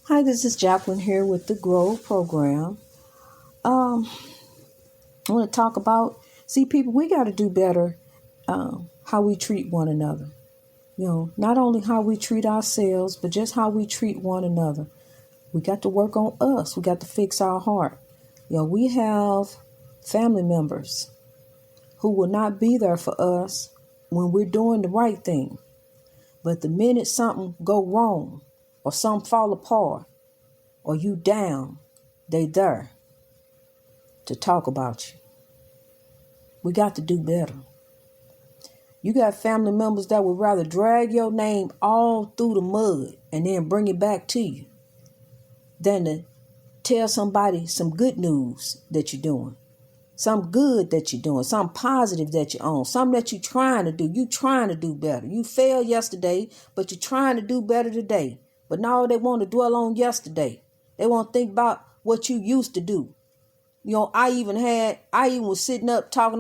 Hi, this is Jacqueline here with the Grow program. I want to talk about, people, we got to do better how we treat one another. Not only how we treat ourselves, but just how we treat one another. We got to work on us. We got to fix our heart. We have family members who will not be there for us when we're doing the right thing. But the minute something go wrong or something fall apart or you down, they there to talk about you. We got to do better. You got family members that would rather drag your name all through the mud and then bring it back to you than to tell somebody some good news that you're doing, some good that you're doing, some positive that you're on, something that you're trying to do. You trying to do better. You failed yesterday, but you're trying to do better today. But now they want to dwell on yesterday. They want to think about what you used to do. I even was sitting up talking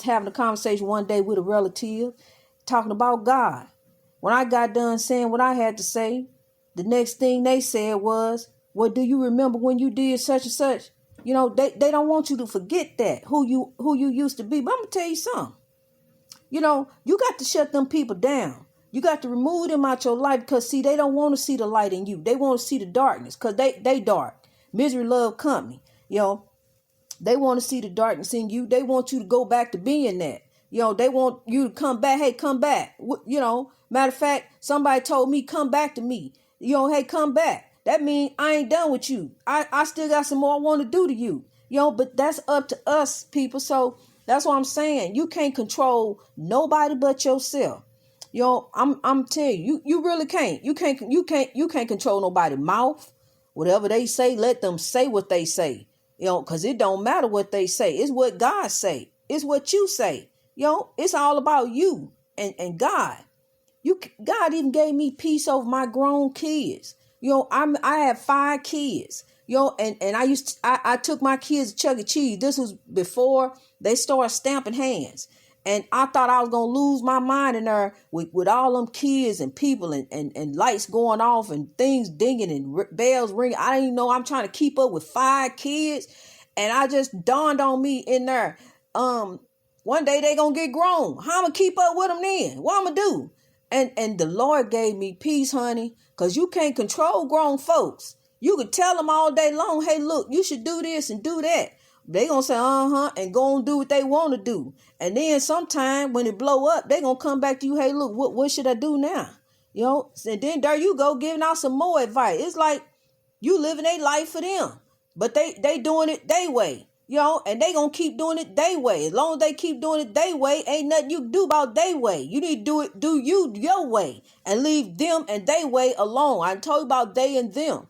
having a conversation one day with a relative, talking about God. When I got done saying what I had to say, the next thing they said was, "Well, do you remember when you did such and such?" They don't want you to forget that, who you used to be. But I'm gonna tell you something. You got to shut them people down. You got to remove them out your life because, see, they don't want to see the light in you. They want to see the darkness because they dark. Misery love company. They want to see the darkness in you. They want you to go back to being that. They want you to come back. Hey, come back. Matter of fact, somebody told me, come back to me. Hey, come back. That means I ain't done with you. I still got some more I want to do to you. But that's up to us, people. So that's what I'm saying. You can't control nobody but yourself. I'm telling you, you really can't. You can't control nobody's mouth. Whatever they say, let them say what they say. Because it don't matter what they say. It's what God say. It's what you say. It's all about you and God. God even gave me peace over my grown kids. I have 5 kids. And I took my kids to Chuck E. Cheese. This was before they started stamping hands. And I thought I was going to lose my mind in there with all them kids and people and lights going off and things dinging and bells ringing. I didn't even know I'm trying to keep up with 5 kids. And I just dawned on me in there. One day they going to get grown. How I'm going to keep up with them then? What I'm going to do? And the Lord gave me peace, honey, because you can't control grown folks. You could tell them all day long, hey, look, you should do this and do that. They gonna say, and go and do what they want to do. And then sometime when it blow up, they gonna come back to you, hey, look, what should I do now? And then there you go, giving out some more advice. It's like you living a life for them, but they doing it their way, and they gonna keep doing it their way. As long as they keep doing it their way, ain't nothing you can do about their way. You need to do you your way and leave them and their way alone. I told you about they and them.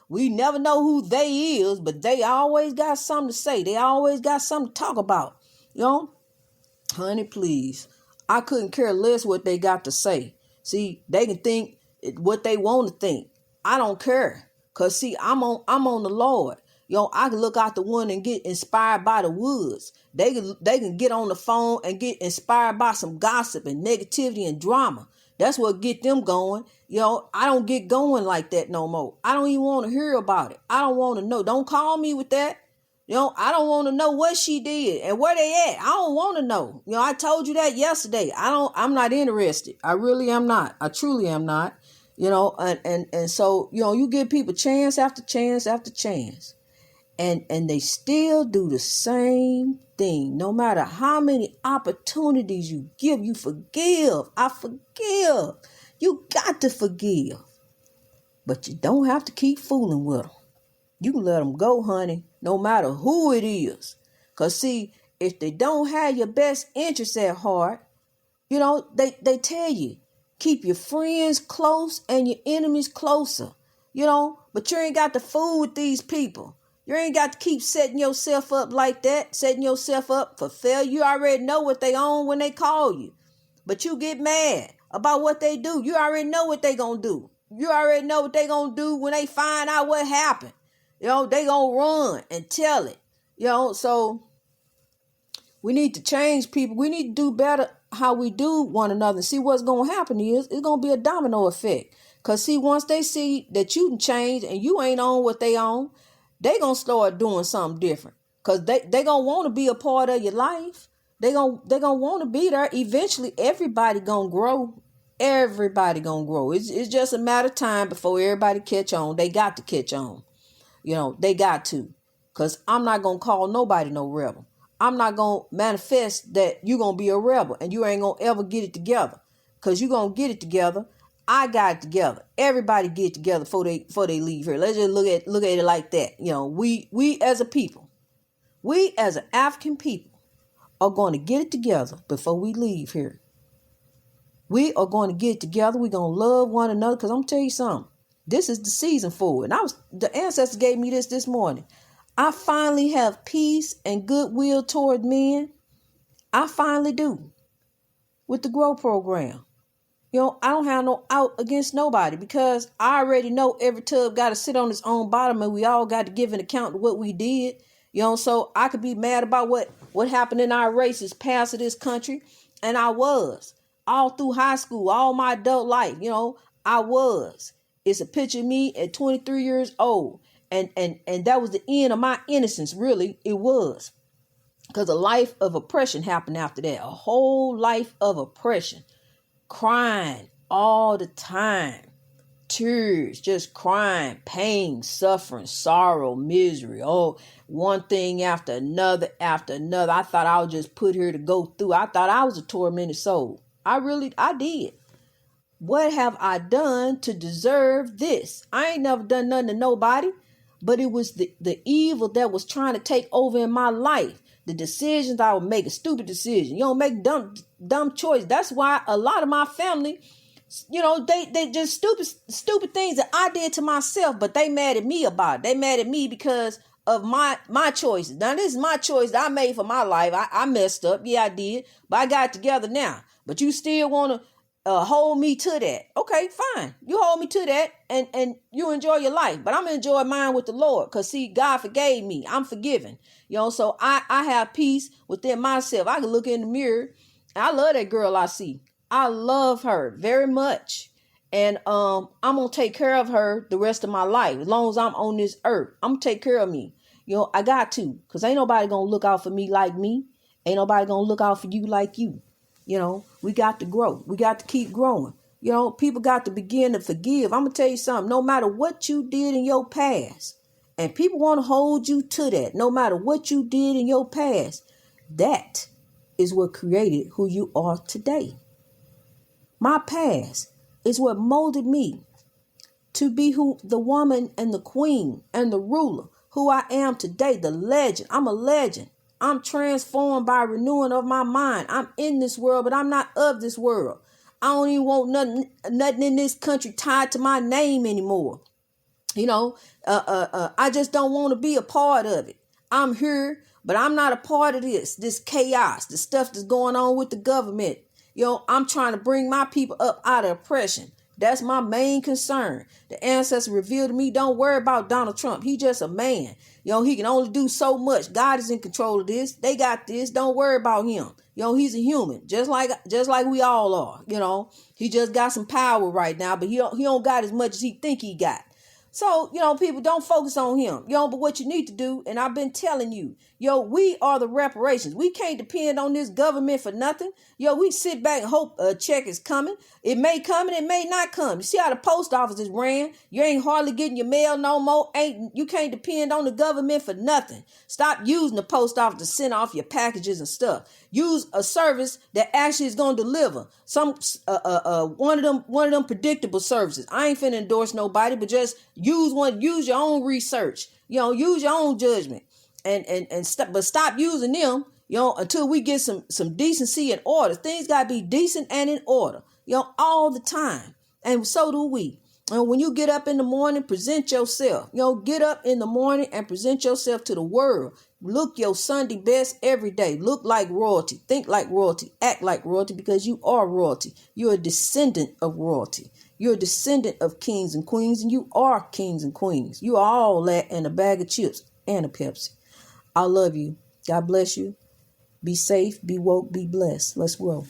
We never know who they is, but they always got something to say. They always got something to talk about. Honey, please. I couldn't care less what they got to say. See, they can think what they want to think. I don't care. Cause see, I'm on the Lord. I can look out the window and get inspired by the woods. They can get on the phone and get inspired by some gossip and negativity and drama. That's what get them going. I don't get going like that no more. I don't even want to hear about it. I don't want to know. Don't call me with that. I don't want to know what she did and where they at. I don't want to know. I told you that yesterday. I'm not interested. I really am not. I truly am not. And so, you give people chance after chance after chance. And they still do the same thing. No matter how many opportunities you give, you forgive. I forgive. You got to forgive. But you don't have to keep fooling with them. You can let them go, honey, no matter who it is. Because, see, if they don't have your best interests at heart, they tell you, keep your friends close and your enemies closer. But you ain't got to fool with these people. You ain't got to keep setting yourself up like that, setting yourself up for failure. You already know what they own when they call you. But you get mad about what they do. You already know what they going to do. You already know what they going to do when they find out what happened. They going to run and tell it. So we need to change people. We need to do better how we do one another. See, what's going to happen is it's going to be a domino effect. Because see, once they see that you can change and you ain't on what they on, they going to start doing something different. Because they going to want to be a part of your life. They going to want to be there. Eventually, everybody going to grow. Everybody going to grow. It's just a matter of time before everybody catch on. They got to catch on. They got to. Because I'm not going to call nobody no rebel. I'm not going to manifest that you're going to be a rebel and you ain't going to ever get it together. Because you're going to get it together. I got it together. Everybody get together before they leave here. Let's just look at it like that. We as a people, we as an African people are going to get it together before we leave here. We are going to get it together. We're going to love one another. Because I'm going to tell you something. This is the season for it. And the ancestors gave me this morning. I finally have peace and goodwill toward men. I finally do. With the GROW program. I don't have no out against nobody because I already know every tub got to sit on its own bottom and we all got to give an account to what we did. So I could be mad about what happened in our races past of this country. And I was all through high school, all my adult life, I was. It's a picture of me at 23 years old. And that was the end of my innocence. Really, it was. Because a life of oppression happened after that. A whole life of oppression. Crying all the time, tears, just crying, pain, suffering, sorrow, misery. Oh, one thing after another, after another. I thought I was just put here to go through. I thought I was a tormented soul. I did. What have I done to deserve this? I ain't never done nothing to nobody, but it was the evil that was trying to take over in my life. The decisions I would make, a stupid decision. Make dumb choice. That's why a lot of my family, they just stupid things that I did to myself, but they mad at me about it. They mad at me because of my choices. Now, this is my choice that I made for my life. I messed up. Yeah, I did. But I got it together now. But you still want to hold me to that. Okay, fine. You hold me to that and you enjoy your life. But I'm going to enjoy mine with the Lord because, see, God forgave me. I'm forgiven. So I have peace within myself. I can look in the mirror. And I love that girl I see. I love her very much. And I'm going to take care of her the rest of my life. As long as I'm on this earth, I'm going to take care of me. I got to. Because ain't nobody going to look out for me like me. Ain't nobody going to look out for you like you. We got to grow. We got to keep growing. People got to begin to forgive. I'm going to tell you something. No matter what you did in your past, and people want to hold you to that, no matter what you did in your past, that is what created who you are today. My past is what molded me to be the woman and the queen and the ruler who I am today, the legend. I'm a legend. I'm transformed by renewing of my mind. I'm in this world, but I'm not of this world. I don't even want nothing in this country tied to my name anymore. I just don't want to be a part of it. I'm here, but I'm not a part of this chaos, the stuff that's going on with the government. I'm trying to bring my people up out of oppression. That's my main concern. The ancestors revealed to me, don't worry about Donald Trump. He just a man. He can only do so much. God is in control of this. They got this. Don't worry about him. He's a human, just like we all are. He just got some power right now, but he don't got as much as he think he got. So, people don't focus on him, but what you need to do, and I've been telling you, we are the reparations. We can't depend on this government for nothing. We sit back and hope a check is coming. It may come and it may not come. You see how the post office is ran? You ain't hardly getting your mail no more. You can't depend on the government for nothing. Stop using the post office to send off your packages and stuff. Use a service that actually is going to deliver one of them predictable services. I ain't finna endorse nobody, but just use your own research. Use your own judgment. But stop using them, until we get some decency and order. Things gotta be decent and in order, all the time. And so do we. And when you get up in the morning, present yourself. Get up in the morning and present yourself to the world. Look your Sunday best every day. Look like royalty. Think like royalty. Act like royalty because you are royalty. You're a descendant of royalty. You're a descendant of kings and queens, and you are kings and queens. You are all that and a bag of chips and a Pepsi. I love you. God bless you. Be safe, be woke, be blessed. Let's grow.